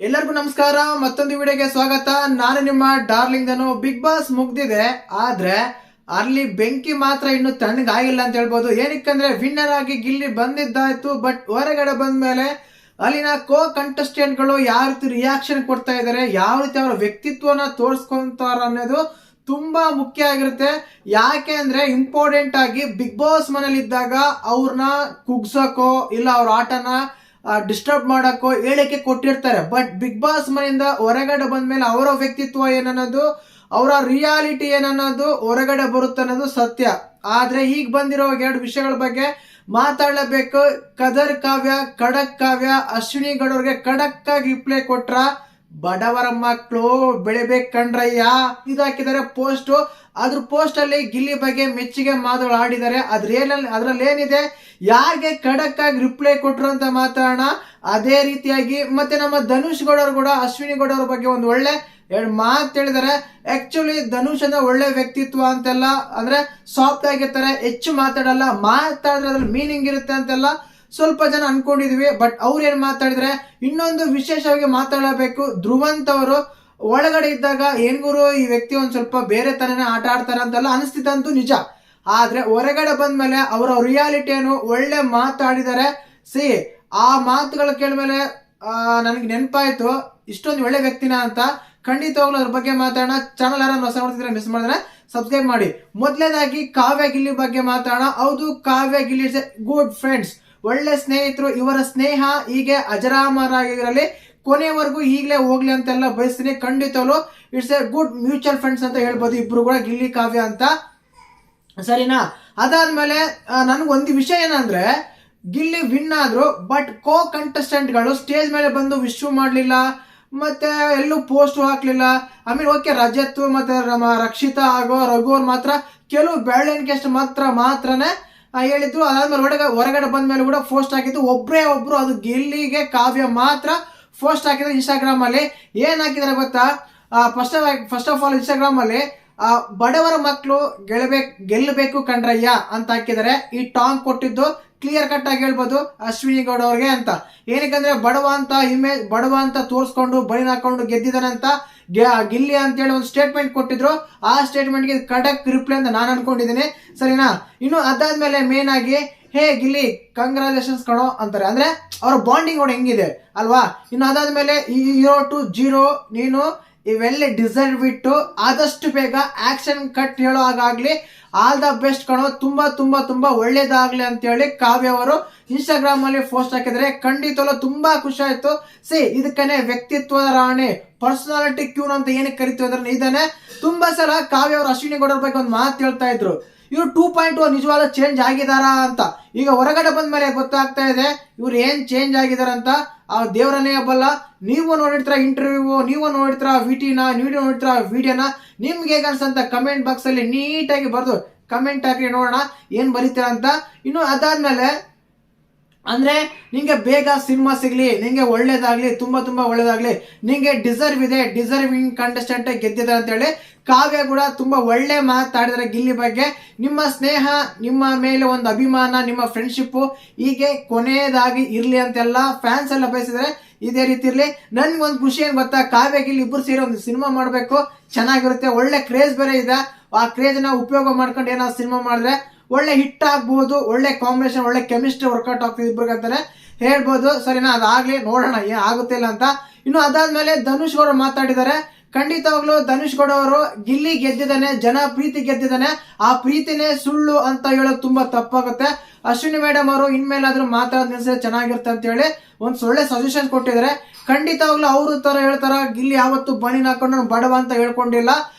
ಎಲ್ಲರಿಗೂ ನಮಸ್ಕಾರ. ಮತ್ತೊಂದು ವಿಡಿಯೋಗೆ ಸ್ವಾಗತ. ನಾನು ನಿಮ್ಮ ಡಾರ್ಲಿಂಗ್ ಧನು. ಬಿಗ್ ಬಾಸ್ ಮುಗ್ದಿದೆ, ಆದ್ರೆ ಅಲ್ಲಿ ಬೆಂಕಿ ಮಾತ್ರ ಇನ್ನು ತಣ್ಣಗಾಗಿಲ್ಲ ಅಂತ ಹೇಳ್ಬೋದು. ಏನಕ್ಕಂದ್ರೆ ವಿನ್ನರ್ ಆಗಿ ಗಿಲ್ಲಿ ಬಂದಿದ್ದಾಯ್ತು, ಬಟ್ ಹೊರಗಡೆ ಬಂದ್ಮೇಲೆ ಅಲ್ಲಿನ ಕೋ ಕಂಟೆಸ್ಟೆಂಟ್ ಗಳು ಯಾವ ರೀತಿ ರಿಯಾಕ್ಷನ್ ಕೊಡ್ತಾ ಇದಾರೆ, ಯಾವ ರೀತಿ ಅವರ ವ್ಯಕ್ತಿತ್ವನ ತೋರಿಸ್ಕೊಂತಾರ ಅನ್ನೋದು ತುಂಬಾ ಮುಖ್ಯ ಆಗಿರುತ್ತೆ. ಯಾಕೆ ಅಂದ್ರೆ ಇಂಪಾರ್ಟೆಂಟ್ ಆಗಿ ಬಿಗ್ ಬಾಸ್ ಮನೇಲಿ ಇದ್ದಾಗ ಅವ್ರನ್ನ ಕುಗ್ಸಕೋ ಇಲ್ಲ ಅವ್ರ ಆಟನ ಡಿಸ್ಟರ್ಬ್ ಮಾಡಕ್ಕೋ ಹೇಳಿಕೆ ಕೊಟ್ಟಿರ್ತಾರೆ. ಬಟ್ ಬಿಗ್ ಬಾಸ್ ಮನೆಯಿಂದ ಹೊರಗಡೆ ಬಂದ್ಮೇಲೆ ಅವರ ವ್ಯಕ್ತಿತ್ವ ಏನನ್ನೋದು, ಅವರ ರಿಯಾಲಿಟಿ ಏನನ್ನೋದು ಹೊರಗಡೆ ಬರುತ್ತೆ ಅನ್ನೋದು ಸತ್ಯ. ಆದ್ರೆ ಈಗ ಬಂದಿರೋ ಎರಡು ವಿಷಯಗಳ ಬಗ್ಗೆ ಮಾತಾಡಲೇಬೇಕು. ಕದರ್ ಕಾವ್ಯ, ಖಡಕ್ ಕಾವ್ಯ, ಅಶ್ವಿನಿ ಗೌಡವ್ರಿಗೆ ಖಡಕ್ ಆಗಿ ರಿಪ್ಲೈ ಕೊಟ್ರ. ಬಡವರ ಮಕ್ಕಳು ಬೆಳಿಬೇಕು ಕಣ್ರಯ್ಯ ಇದಾಕಿದ್ದಾರೆ ಪೋಸ್ಟ್. ಅದ್ರ ಪೋಸ್ಟ್ ಅಲ್ಲಿ ಗಿಲ್ಲಿ ಬಗ್ಗೆ ಮೆಚ್ಚುಗೆ ಮಾತುಗಳು ಆಡಿದ್ದಾರೆ. ಅದ್ರಲ್ಲಿ ಏನಿದೆ, ಯಾರಿಗೆ ಖಡಕ್ ಆಗಿ ರಿಪ್ಲೈ ಕೊಟ್ರು ಅಂತ ಮಾತಾಡೋಣ. ಅದೇ ರೀತಿಯಾಗಿ ಮತ್ತೆ ನಮ್ಮ ಧನುಷ್ ಗೌಡರು ಕೂಡ ಅಶ್ವಿನಿ ಗೌಡವ್ರ ಬಗ್ಗೆ ಒಂದು ಒಳ್ಳೆ ಎರಡು ಮಾತು ಹೇಳಿದ್ದಾರೆ. ಆಕ್ಚುಲಿ ಧನುಷ್ ಅಂದ್ರೆ ಒಳ್ಳೆ ವ್ಯಕ್ತಿತ್ವ ಅಂತೆಲ್ಲ, ಅಂದ್ರೆ ಸಾಫ್ಟ್ ಆಗಿರ್ತಾರೆ, ಹೆಚ್ಚು ಮಾತಾಡಲ್ಲ, ಮಾತಾಡಿದ್ರೆ ಅದ್ರಲ್ಲಿ ಮೀನಿಂಗ್ ಇರುತ್ತೆ ಅಂತೆಲ್ಲ ಸ್ವಲ್ಪ ಜನ ಅನ್ಕೊಂಡಿದ್ವಿ. ಬಟ್ ಅವ್ರು ಏನ್ ಮಾತಾಡಿದ್ರೆ, ಇನ್ನೊಂದು ವಿಶೇಷವಾಗಿ ಮಾತಾಡಬೇಕು. ಧ್ರುವಂತ್ ಅವರು ಒಳಗಡೆ ಇದ್ದಾಗ ಏನ್ಗುರು ಈ ವ್ಯಕ್ತಿ ಒಂದ್ ಸ್ವಲ್ಪ ಬೇರೆ ತರನೇ ಆಟ ಆಡ್ತಾರೆ ಅಂತೆಲ್ಲ ಅನಿಸ್ತಿತ್ತಂತೂ ನಿಜ. ಆದ್ರೆ ಹೊರಗಡೆ ಬಂದ್ಮೇಲೆ ಅವರ ರಿಯಾಲಿಟಿಯನ್ನು ಒಳ್ಳೆ ಮಾತಾಡಿದ್ದಾರೆ. ಆ ಮಾತುಗಳು ಕೇಳ್ಮೇಲೆ ನನಗೆ ನೆನಪಾಯ್ತು, ಇಷ್ಟೊಂದು ಒಳ್ಳೆ ವ್ಯಕ್ತಿನ ಅಂತ. ಖಂಡಿತವಾಗ್ಲೂ ಅದ್ರ ಬಗ್ಗೆ ಮಾತಾಡೋಣ. ಚಾನಲ್ ಯಾರು ಹೊಸ ನೋಡ್ತಿದ್ರೆ ಮಿಸ್ ಮಾಡಿದ್ರೆ ಸಬ್ಸ್ಕ್ರೈಬ್ ಮಾಡಿ. ಮೊದಲನೇದಾಗಿ ಕಾವ್ಯ ಗಿಲ್ಲಿ ಬಗ್ಗೆ ಮಾತಾಡೋಣ. ಹೌದು, Kavya Gilli is a good friends, ಒಳ್ಳೆ ಸ್ನೇಹಿತರು. ಇವರ ಸ್ನೇಹ ಹೀಗೆ ಅಜರಾಮರಾಗಿರಲಿ, ಕೊನೆವರೆಗೂ ಈಗಲೇ ಹೋಗ್ಲಿ ಅಂತೆಲ್ಲ ಬಯಸ್ತೀನಿ. ಖಂಡಿತವಳು it's a good mutual friends ಅಂತ ಹೇಳ್ಬೋದು ಇಬ್ರು ಕೂಡ, ಗಿಲ್ಲಿ ಕಾವ್ಯ ಅಂತ. ಸರಿನಾ? ಅದಾದ್ಮೇಲೆ ನನ್ಗೊಂದು ವಿಷಯ ಏನಂದ್ರೆ, ಗಿಲ್ಲಿ ವಿನ್ ಆದ್ರು, ಬಟ್ ಕೋ ಕಂಟೆಸ್ಟೆಂಟ್ ಗಳು ಸ್ಟೇಜ್ ಮೇಲೆ ಬಂದು ವಿಶ್ ಮಾಡ್ಲಿಲ್ಲ, ಮತ್ತೆ ಎಲ್ಲೂ ಪೋಸ್ಟ್ ಹಾಕ್ಲಿಲ್ಲ. ಓಕೆ, ರಜತ್ ಮತ್ತೆ ನಮ್ಮ ರಕ್ಷಿತಾ ಹಾಗೂ ರಘು ಅವ್ರು ಮಾತ್ರ ಕೆಲವು ಬೆಳವಣಿಗೆ ಮಾತ್ರನೇ ಹೇಳಿದ್ರು. ಅದಾದ್ಮೇಲೆ ಹೊರಗಡೆ ಬಂದ್ಮೇಲೆ ಕೂಡ ಪೋಸ್ಟ್ ಹಾಕಿದ್ದು ಒಬ್ರು, ಅದು ಗಿಲ್ಲಿಗೆ ಕಾವ್ಯ ಮಾತ್ರ ಪೋಸ್ಟ್ ಹಾಕಿದ್ರೆ ಇನ್ಸ್ಟಾಗ್ರಾಮ್ ಅಲ್ಲಿ. ಏನ್ ಹಾಕಿದ್ರೆ ಗೊತ್ತಾ? ಫಸ್ಟ್ ಆಫ್ ಆಲ್ ಇನ್ಸ್ಟಾಗ್ರಾಮ್ ಅಲ್ಲಿ ಬಡವರ ಮಕ್ಕಳು ಗೆಲ್ಲಬೇಕು ಕಣ್ರಯ್ಯ ಅಂತ ಹಾಕಿದ್ದಾರೆ. ಈ ಟಾಂಗ್ ಕೊಟ್ಟಿದ್ದು ಕ್ಲಿಯರ್ ಕಟ್ ಆಗಿ ಹೇಳ್ಬೋದು ಅಶ್ವಿನಿ ಗೌಡ ಅವ್ರಿಗೆ ಅಂತ. ಏನಕ್ಕಂದ್ರೆ ಬಡವ ಅಂತ ತೋರಿಸ್ಕೊಂಡು ಬೈನ್ ಹಾಕೊಂಡು ಗೆದ್ದಿದ್ದಾನೆ ಅಂತ ಗಿಲ್ಲಿ ಅಂತೇಳಿ ಒಂದು ಸ್ಟೇಟ್ಮೆಂಟ್ ಕೊಟ್ಟಿದ್ರು. ಆ ಸ್ಟೇಟ್ಮೆಂಟ್ಗೆ ಖಡಕ್ ರಿಪ್ಲೈ ಅಂತ ನಾನು ಅನ್ಕೊಂಡಿದ್ದೀನಿ. ಸರಿನಾ? ಇನ್ನು ಅದಾದ್ಮೇಲೆ ಮೇನ್ ಆಗಿ ಹೇ ಗಿಲ್ಲಿ ಕಂಗ್ರಾಚುಲೇಷನ್ಸ್ ಕಣೋ ಅಂತಾರೆ. ಅಂದ್ರೆ ಅವ್ರ ಬಾಂಡಿಂಗ್ ಕೂಡ ಹೆಂಗಿದೆ ಅಲ್ವಾ? ಇನ್ನು ಅದಾದ್ಮೇಲೆ 0 to 0 ನೀನು ಇವೆಲ್ಲ ಡಿಸರ್ವ್ ಇಟ್ಟು ಆದಷ್ಟು ಬೇಗ ಆಕ್ಷನ್ ಕಟ್ ಹೇಳೋ ಹಾಗಾಗ್ಲಿ, ಆಲ್ ದ ಬೆಸ್ಟ್ ಕಣೋ, ತುಂಬಾ ತುಂಬಾ ತುಂಬಾ ಒಳ್ಳೇದಾಗ್ಲಿ ಅಂತ ಹೇಳಿ ಕಾವ್ಯ ಅವರು ಇನ್ಸ್ಟಾಗ್ರಾಮ್ ಅಲ್ಲಿ ಪೋಸ್ಟ್ ಹಾಕಿದ್ರೆ. ಖಂಡಿತವಲ್ಲ ತುಂಬಾ ಖುಷಿ ಆಯ್ತು. ಇದಕ್ಕನೆ ವ್ಯಕ್ತಿತ್ವ ರಾಣಿ, ಪರ್ಸನಾಲಿಟಿ ಕ್ಯೂನ್ ಅಂತ ಏನಕ್ಕೆ ಕರಿತೀವಿ ಅಂದ್ರೆ ಇದಾನೆ. ತುಂಬಾ ಸಲ ಕಾವ್ಯ ಅವರು ಅಶ್ವಿನಿ ಗೌಡರ ಬಗ್ಗೆ ಒಂದು ಮಾತು ಹೇಳ್ತಾ ಇದ್ರು, ಇವ್ರು 2.0 ನಿಜವಾದ ಚೇಂಜ್ ಆಗಿದಾರಾ ಅಂತ. ಈಗ ಹೊರಗಡೆ ಬಂದ್ಮೇಲೆ ಗೊತ್ತಾಗ್ತಾ ಇದೆ ಇವ್ರು ಏನ್ ಚೇಂಜ್ ಆಗಿದಾರಂತ. ಆ ದೇವರನ್ನೇ ಬಲ್ಲ. ನೀವು ನೋಡಿರ್ತೀರ ಇಂಟರ್ವ್ಯೂ, ನೀವು ನೋಡಿರ್ತೀರ ವಿಟಿನ, ನೀವು ನೋಡಿರ್ತೀರ ವಿಡಿಯೋನ. ನಿಮ್ಗೆ ಹೇಗೆ ಅನ್ಸಂತ ಕಮೆಂಟ್ ಬಾಕ್ಸ್ ಅಲ್ಲಿ ನೀಟಾಗಿ ಬರ್ದು ಕಮೆಂಟ್ ಹಾಕಿ, ನೋಡೋಣ ಏನ್ ಬರೀತೀರಾ ಅಂತ. ಇನ್ನು ಅದಾದ್ಮೇಲೆ ಅಂದ್ರೆ ನಿಂಗೆ ಬೇಗ ಸಿನಿಮಾ ಸಿಗ್ಲಿ, ನಿಂಗೆ ಒಳ್ಳೇದಾಗ್ಲಿ, ತುಂಬಾ ತುಂಬಾ ಒಳ್ಳೇದಾಗ್ಲಿ, ನಿಂಗೆ ಡಿಸರ್ವ್ ಇದೆ, ಡಿಸರ್ವಿಂಗ್ ಕಂಟೆಸ್ಟೆಂಟ್ ಗೆದ್ದಿದೆ ಅಂತ ಹೇಳಿ ಕಾವ್ಯ ಕೂಡ ತುಂಬಾ ಒಳ್ಳೆ ಮಾತಾಡಿದ್ರೆ ಗಿಲ್ಲಿ ಬಗ್ಗೆ. ನಿಮ್ಮ ಸ್ನೇಹ, ನಿಮ್ಮ ಮೇಲೆ ಒಂದು ಅಭಿಮಾನ, ನಿಮ್ಮ ಫ್ರೆಂಡ್ಶಿಪ್ ಹೀಗೆ ಕೊನೆಯದಾಗಿ ಇರ್ಲಿ ಅಂತೆಲ್ಲ ಫ್ಯಾನ್ಸ್ ಎಲ್ಲ ಬಯಸಿದ್ರೆ ಇದೇ ರೀತಿ ಇರ್ಲಿ. ನನ್ಗೊಂದು ಖುಷಿ ಏನ್ ಗೊತ್ತಾ, ಕಾವ್ಯ ಗಿಲ್ಲಿ ಇಬ್ರು ಸೇರಿ ಒಂದು ಸಿನಿಮಾ ಮಾಡ್ಬೇಕು, ಚೆನ್ನಾಗಿರುತ್ತೆ. ಒಳ್ಳೆ ಕ್ರೇಜ್ ಬೇರೆ ಇದೆ. ಆ ಕ್ರೇಜ್ ನ ಉಪಯೋಗ ಮಾಡ್ಕೊಂಡು ಏನಾದ್ರು ಸಿನಿಮಾ ಮಾಡಿದ್ರೆ ಒಳ್ಳೆ ಹಿಟ್ ಆಗ್ಬಹುದು. ಒಳ್ಳೆ ಕಾಂಬಿನೇಷನ್, ಒಳ್ಳೆ ಕೆಮಿಸ್ಟ್ರಿ ವರ್ಕೌಟ್ ಆಗ್ತದೆ ಇಬ್ರಿಗಂತಾನೆ ಹೇಳ್ಬೋದು. ಸರಿನಾ? ಅದಾಗ್ಲಿ, ನೋಡೋಣ ಏನ್ ಆಗುತ್ತೆ ಇಲ್ಲ ಅಂತ. ಇನ್ನು ಅದಾದ್ಮೇಲೆ ಧನುಷ್ ಗೌಡ ಮಾತಾಡಿದ್ದಾರೆ. ಖಂಡಿತವಾಗ್ಲು ಧನುಷ್ ಗೌಡ ಅವರು ಗಿಲ್ಲಿ ಗೆದ್ದಿದ್ದಾನೆ, ಜನ ಪ್ರೀತಿ ಗೆದ್ದಿದ್ದಾನೆ, ಆ ಪ್ರೀತಿನೇ ಸುಳ್ಳು ಅಂತ ಹೇಳೋದು ತುಂಬಾ ತಪ್ಪಾಗುತ್ತೆ. ಅಶ್ವಿನಿ ಮೇಡಮ್ ಅವರು ಇನ್ಮೇಲಾದ್ರೂ ಮಾತಾಡೋದು ನಿಲ್ಸಿದ್ರೆ ಚೆನ್ನಾಗಿರುತ್ತೆ ಅಂತ ಹೇಳಿ ಒಂದು ಒಳ್ಳೆ ಸಜೆಷನ್ ಕೊಟ್ಟಿದ್ದಾರೆ. ಖಂಡಿತವಾಗ್ಲು ಅವ್ರ ತರ ಹೇಳ್ತಾರ, ಗಿಲ್ಲಿ ಯಾವತ್ತು ಬನಿನ್ ಹಾಕೊಂಡು ಬಡವ ಅಂತ ಹೇಳ್ಕೊಂಡಿಲ್ಲ.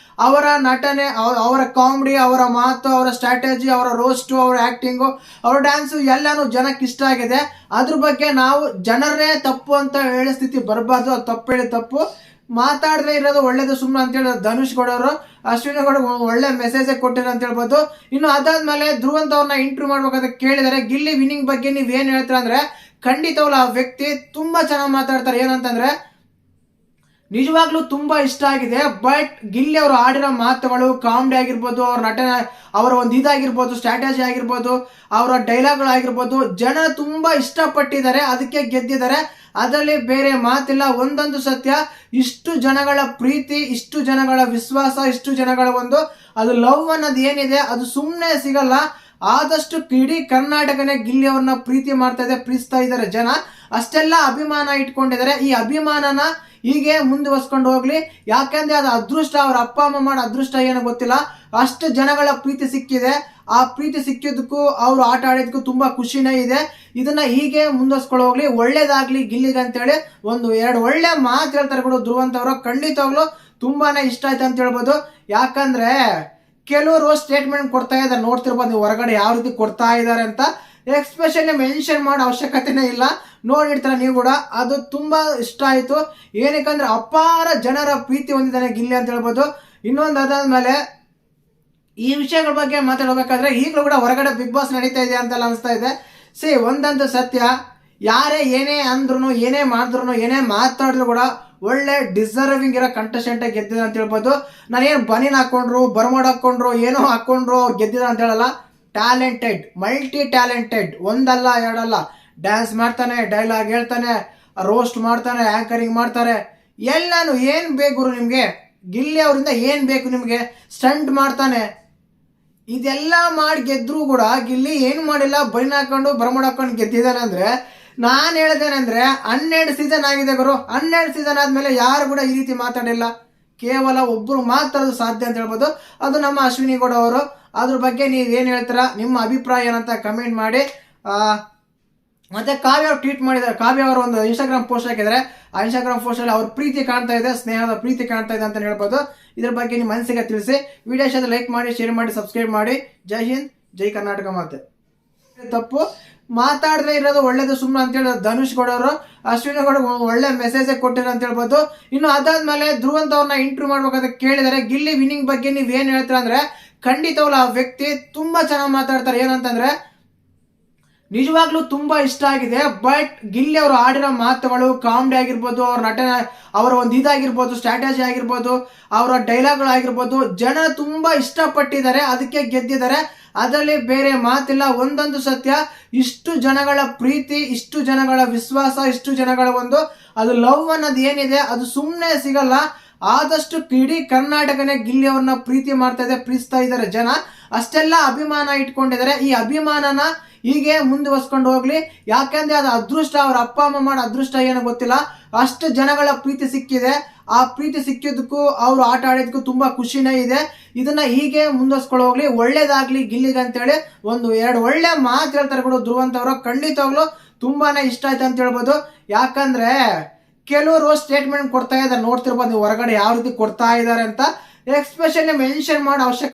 ಅವರ ನಟನೆ, ಅವರ ಕಾಮಿಡಿ, ಅವರ ಮಾತು, ಅವರ ಸ್ಟ್ರಾಟಜಿ, ಅವರ ರೋಸ್ಟು, ಅವರ ಆಕ್ಟಿಂಗು, ಅವರ ಡ್ಯಾನ್ಸು ಎಲ್ಲಾನು ಜನಕ್ಕೆ ಇಷ್ಟ ಆಗಿದೆ. ಅದ್ರ ಬಗ್ಗೆ ನಾವು ಜನರೇ ತಪ್ಪು ಅಂತ ಹೇಳೋ ಸ್ಥಿತಿ ಬರಬಾರ್ದು. ಅದು ತಪ್ಪು ಹೇಳಿ ತಪ್ಪು, ಮಾತಾಡದೆ ಇರೋದು ಒಳ್ಳೇದು ಸುಮ್ಮನೆ ಅಂತ ಹೇಳಿ ಧನುಷ್ ಗೌಡ ಅವರು ಅಶ್ವಿನಿ ಗೌಡ ಒಳ್ಳೆ ಮೆಸೇಜ್ ಕೊಟ್ಟಿರ ಅಂತ ಹೇಳ್ಬೋದು. ಇನ್ನು ಅದಾದ್ಮೇಲೆ ಧ್ರುವಂತ್ ಅವ್ರನ್ನ ಇಂಟರ್ವ್ಯೂ ಮಾಡ್ಬೇಕಂತ ಕೇಳಿದರೆ, ಗಿಲ್ಲಿ ವಿನ್ನಿಂಗ್ ಬಗ್ಗೆ ನೀವ್ ಏನ್ ಹೇಳ್ತೀರ ಅಂದ್ರೆ, ಖಂಡಿತವಲ್ಲ ಆ ವ್ಯಕ್ತಿ ತುಂಬಾ ಚೆನ್ನಾಗಿ ಮಾತಾಡ್ತಾರೆ. ಏನಂತಂದ್ರೆ ನಿಜವಾಗ್ಲೂ ತುಂಬಾ ಇಷ್ಟ ಆಗಿದೆ. ಬಟ್ ಗಿಲ್ಲಿ ಅವರು ಆಡಿರೋ ಮಾತುಗಳು, ಕಾಮಿಡಿ ಆಗಿರ್ಬೋದು, ಅವ್ರ ನಟನೆ, ಅವರ ಒಂದು ಇದಾಗಿರ್ಬೋದು, ಸ್ಟ್ರಾಟಜಿ ಆಗಿರ್ಬೋದು, ಅವರ ಡೈಲಾಗ್ಗಳು ಆಗಿರ್ಬೋದು, ಜನ ತುಂಬಾ ಇಷ್ಟಪಟ್ಟಿದ್ದಾರೆ, ಅದಕ್ಕೆ ಗೆದ್ದಿದ್ದಾರೆ. ಅದರಲ್ಲಿ ಬೇರೆ ಮಾತಿಲ್ಲ. ಒಂದೊಂದು ಸತ್ಯ, ಇಷ್ಟು ಜನಗಳ ಪ್ರೀತಿ, ಇಷ್ಟು ಜನಗಳ ವಿಶ್ವಾಸ, ಇಷ್ಟು ಜನಗಳ ಅದು ಲವ್ ಅನ್ನೋದು ಏನಿದೆ ಅದು ಸುಮ್ಮನೆ ಸಿಗಲ್ಲ. ಆದಷ್ಟು ಇಡೀ ಕರ್ನಾಟಕನೇ ಗಿಲ್ಲಿ ಅವ್ರನ್ನ ಪ್ರೀತಿ ಮಾಡ್ತಾ ಇದೆ, ಪ್ರೀತಿಸ್ತಾ ಇದ್ದಾರೆ ಜನ. ಅಷ್ಟೆಲ್ಲ ಅಭಿಮಾನ ಇಟ್ಕೊಂಡಿದ್ದಾರೆ. ಈ ಅಭಿಮಾನನ ಹೀಗೆ ಮುಂದುವರ್ಸ್ಕೊಂಡು ಹೋಗ್ಲಿ. ಯಾಕಂದ್ರೆ ಅದು ಅದೃಷ್ಟ, ಅವ್ರ ಅಪ್ಪ ಅಮ್ಮ ಮಾಡೋ ಅದೃಷ್ಟ ಏನೋ ಗೊತ್ತಿಲ್ಲ, ಅಷ್ಟು ಜನಗಳ ಪ್ರೀತಿ ಸಿಕ್ಕಿದೆ. ಆ ಪ್ರೀತಿ ಸಿಕ್ಕಿದ್ದಕ್ಕೂ ಅವ್ರು ಆಟ ಆಡಿದಕ್ಕೂ ತುಂಬಾ ಖುಷಿನೇ ಇದೆ. ಇದನ್ನ ಹೀಗೆ ಮುಂದುವರ್ಸ್ಕೊಂಡು ಹೋಗ್ಲಿ, ಒಳ್ಳೇದಾಗ್ಲಿ ಗಿಲ್ಲಿಗೆ ಅಂತೇಳಿ ಎರಡು ಒಳ್ಳೆ ಮಾತು ಹೇಳ್ತಾರೆ ಕೂಡ ಧ್ರುವಂತವ್ರು. ಖಂಡಿತವಾಗ್ಲು ತುಂಬಾನೇ ಇಷ್ಟ ಆಯ್ತು ಅಂತ ಹೇಳ್ಬೋದು. ಯಾಕಂದ್ರೆ ಕೆಲವರು ಸ್ಟೇಟ್ಮೆಂಟ್ ಕೊಡ್ತಾ ಇದ್ದಾರೆ, ನೋಡ್ತಿರ್ಬೋದು ನೀವು ಹೊರಗಡೆ ಯಾವ ರೀತಿ ಕೊಡ್ತಾ ಇದ್ದಾರೆ ಅಂತ. ಎಕ್ಸ್ಪೆಷಲಿ ಮೆನ್ಷನ್ ಮಾಡೋ ಅವಶ್ಯಕತೆನೇ ಇಲ್ಲ, ನೋಡಿರ್ತಾರೆ ನೀವು ಕೂಡ. ಅದು ತುಂಬಾ ಇಷ್ಟ ಆಯ್ತು. ಏನಕ್ಕಂದ್ರೆ ಅಪಾರ ಜನರ ಪ್ರೀತಿ ಹೊಂದಿದ್ದಾನೆ ಗಿಲ್ಲಿ ಅಂತ ಹೇಳ್ಬೋದು. ಇನ್ನೊಂದು ಅದಾದ್ಮೇಲೆ ಈ ವಿಷಯಗಳ ಬಗ್ಗೆ ಮಾತಾಡಬೇಕಾದ್ರೆ ಈಗಲೂ ಕೂಡ ಹೊರಗಡೆ ಬಿಗ್ ಬಾಸ್ ನಡೀತಾ ಇದೆ ಅಂತೆಲ್ಲ ಅನಿಸ್ತಾ ಇದೆ. ಒಂದಂತೂ ಸತ್ಯ, ಯಾರೇ ಏನೇ ಅಂದ್ರು, ಏನೇ ಮಾಡಿದ್ರು, ಏನೇ ಮಾತಾಡಿದ್ರು ಕೂಡ ಒಳ್ಳೆ ಡಿಸರ್ವಿಂಗ್ ಇರೋ ಕಂಟೆಸ್ಟೆಂಟ್ ಗೆದ್ದಿದ ಅಂತ ಹೇಳ್ಬೋದು. ನಾನೇನು ಬನೀನ್ ಹಾಕೊಂಡ್ರು, ಬರ್ಮೋಡ್ ಹಾಕೊಂಡ್ರು, ಏನೋ ಹಾಕೊಂಡ್ರು ಗೆದ್ದಿದ ಅಂತ ಹೇಳಲ್ಲ. ಟ್ಯಾಲೆಂಟೆಡ್, ಮಲ್ಟಿ ಟ್ಯಾಲೆಂಟೆಡ್, ಒಂದಲ್ಲ ಎರಡಲ್ಲ. ಡ್ಯಾನ್ಸ್ ಮಾಡ್ತಾನೆ, ಡೈಲಾಗ್ ಹೇಳ್ತಾನೆ, ರೋಸ್ಟ್ ಮಾಡ್ತಾನೆ, ಆಂಕರಿಂಗ್ ಮಾಡ್ತಾರೆ, ಎಲ್ಲಾನು. ಏನ್ ಬೇಕು ನಿಮ್ಗೆ ಗಿಲ್ಲಿ ಅವರಿಂದ, ಏನ್ ಬೇಕು ನಿಮ್ಗೆ? ಸ್ಟಂಟ್ ಮಾಡ್ತಾನೆ. ಇದೆಲ್ಲ ಮಾಡಿ ಗೆದ್ರು ಕೂಡ ಗಿಲ್ಲಿ ಏನು ಮಾಡಿಲ್ಲ, ಬೈನ್ ಹಾಕೊಂಡು ಬರ್ಮೋಡ್ ಹಾಕೊಂಡು ಗೆದ್ದಿದ್ದಾನೆ. ಅಂದ್ರೆ ನಾನು ಹೇಳ್ದೇನೆಂದ್ರೆ 12 ಸೀಸನ್ ಆಗಿದೆ ಗುರು. 12 ಸೀಸನ್ ಆದ್ಮೇಲೆ ಯಾರು ಕೂಡ ಈ ರೀತಿ ಮಾತಾಡಿಲ್ಲ. ಕೇವಲ ಒಬ್ರು ಮಾತಾಡೋದು ಸಾಧ್ಯ ಅಂತ ಹೇಳ್ಬೋದು, ಅದು ನಮ್ಮ ಅಶ್ವಿನಿ ಗೌಡ ಅವರು. ಅದ್ರ ಬಗ್ಗೆ ನೀವೇನು ಹೇಳ್ತೀರಾ, ನಿಮ್ಮ ಅಭಿಪ್ರಾಯ ಏನಂತ ಕಮೆಂಟ್ ಮಾಡಿ. ಮತ್ತೆ ಕಾವ್ಯ ಅವ್ರು ಟ್ವೀಟ್ ಮಾಡಿದ್ದಾರೆ. ಕಾವ್ಯ ಅವರು ಒಂದು ಇನ್ಸ್ಟಾಗ್ರಾಮ್ ಪೋಸ್ಟ್ ಹಾಕಿದ್ದಾರೆ. ಆ ಇನ್ಸ್ಟಾಗ್ರಾಮ್ ಪೋಸ್ಟ್ ಅಲ್ಲಿ ಅವ್ರ ಪ್ರೀತಿ ಕಾಣ್ತಾ ಇದೆ, ಸ್ನೇಹದ ಪ್ರೀತಿ ಕಾಣ್ತಾ ಇದೆ ಅಂತ ಹೇಳ್ಬೋದು. ಇದ್ರ ಬಗ್ಗೆ ನಿಮ್ಮ ಮನಸ್ಸಿಗೆ ತಿಳಿಸಿ. ವಿಡಿಯೋ ಇಷ್ಟ ಲೈಕ್ ಮಾಡಿ, ಶೇರ್ ಮಾಡಿ, ಸಬ್ಸ್ಕ್ರೈಬ್ ಮಾಡಿ. ಜೈ ಹಿಂದ್, ಜೈ ಕರ್ನಾಟಕ. ಮಾತೆ ತಪ್ಪು ಮಾತಾಡದೇ ಇರೋದು ಒಳ್ಳೇದು ಸುಮ್ಮನೆ ಅಂತ ಹೇಳಿ ಧನುಷ್ ಗೌಡ ಅವರು ಅಶ್ವಿನಿ ಗೌಡ ಒಳ್ಳೆ ಮೆಸೇಜ್ ಕೊಟ್ಟಿರ ಅಂತ ಹೇಳ್ಬೋದು. ಇನ್ನು ಅದಾದ್ಮೇಲೆ ಧ್ರುವಂತ್ ಅವ್ರನ್ನ ಇಂಟರ್ವ್ಯೂ ಮಾಡ್ಬೇಕಂತ ಕೇಳಿದರೆ, ಗಿಲ್ಲಿ ವಿನ್ನಿಂಗ್ ಬಗ್ಗೆ ನೀವ್ ಏನ್ ಹೇಳ್ತೀರಾ ಅಂದ್ರೆ, ಖಂಡಿತವಲ್ಲ ಆ ವ್ಯಕ್ತಿ ತುಂಬಾ ಚೆನ್ನಾಗಿ ಮಾತಾಡ್ತಾರೆ. ಏನಂತಂದ್ರೆ ನಿಜವಾಗ್ಲೂ ತುಂಬಾ ಇಷ್ಟ ಆಗಿದೆ. ಬಟ್ ಗಿಲ್ಲಿ ಅವರು ಆಡಿರೋ ಮಾತುಗಳು, ಕಾಮಿಡಿ ಆಗಿರ್ಬೋದು, ಅವ್ರ ನಟನೆ, ಅವರ ಒಂದು ಇದಾಗಿರ್ಬೋದು, ಸ್ಟ್ರಾಟಜಿ ಆಗಿರ್ಬೋದು, ಅವರ ಡೈಲಾಗ್ಗಳು ಆಗಿರ್ಬೋದು, ಜನ ತುಂಬಾ ಇಷ್ಟಪಟ್ಟಿದ್ದಾರೆ, ಅದಕ್ಕೆ ಗೆದ್ದಿದ್ದಾರೆ. ಅದರಲ್ಲಿ ಬೇರೆ ಮಾತಿಲ್ಲ. ಒಂದೊಂದು ಸತ್ಯ, ಇಷ್ಟು ಜನಗಳ ಪ್ರೀತಿ, ಇಷ್ಟು ಜನಗಳ ವಿಶ್ವಾಸ, ಇಷ್ಟು ಜನಗಳ ಅದು ಲವ್ ಅನ್ನೋದು ಏನಿದೆ ಅದು ಸುಮ್ಮನೆ ಸಿಗಲ್ಲ. ಆದಷ್ಟು ಇಡೀ ಕರ್ನಾಟಕನೇ ಗಿಲ್ಲಿ ಅವ್ರನ್ನ ಪ್ರೀತಿ ಮಾಡ್ತಾ ಇದೆ, ಪ್ರೀತಿಸ್ತಾ ಇದ್ದಾರೆ ಜನ. ಅಷ್ಟೆಲ್ಲ ಅಭಿಮಾನ ಇಟ್ಕೊಂಡಿದ್ದಾರೆ. ಈ ಅಭಿಮಾನನ ಹೀಗೆ ಮುಂದುವರ್ಸ್ಕೊಂಡು ಹೋಗ್ಲಿ. ಯಾಕಂದ್ರೆ ಅದು ಅದೃಷ್ಟ, ಅವ್ರ ಅಪ್ಪ ಅಮ್ಮ ಮಾಡೋ ಅದೃಷ್ಟ ಏನೋ ಗೊತ್ತಿಲ್ಲ, ಅಷ್ಟು ಜನಗಳ ಪ್ರೀತಿ ಸಿಕ್ಕಿದೆ. ಆ ಪ್ರೀತಿ ಸಿಕ್ಕಿದ್ದಕ್ಕೂ ಅವ್ರು ಆಟ ಆಡಿದಕ್ಕೂ ತುಂಬಾ ಖುಷಿನೇ ಇದೆ. ಇದನ್ನ ಹೀಗೆ ಮುಂದುವರ್ಸ್ಕೊಂಡು ಹೋಗ್ಲಿ, ಒಳ್ಳೇದಾಗ್ಲಿ ಗಿಲ್ಲಿಗೆ ಅಂತೇಳಿ ಎರಡು ಒಳ್ಳೆ ಮಾತು ಹೇಳ್ತಾರೆ ಕೂಡ ಧ್ರುವಂತವ್ರು. ಖಂಡಿತವಾಗ್ಲು ತುಂಬಾನೇ ಇಷ್ಟ ಆಯ್ತು ಅಂತ ಹೇಳ್ಬೋದು. ಯಾಕಂದ್ರೆ ಕೆಲವರು ಸ್ಟೇಟ್ಮೆಂಟ್ ಕೊಡ್ತಾ ಇದ್ದಾರೆ, ನೋಡ್ತಿರ್ಬೋದು ನೀವು ಹೊರಗಡೆ ಯಾವ ರೀತಿ ಕೊಡ್ತಾ ಇದ್ದಾರೆ ಅಂತ. ಎಕ್ಸ್ಪೆಷಲಿ ಮೆನ್ಷನ್ ಮಾಡೋ ಅವಶ್ಯಕ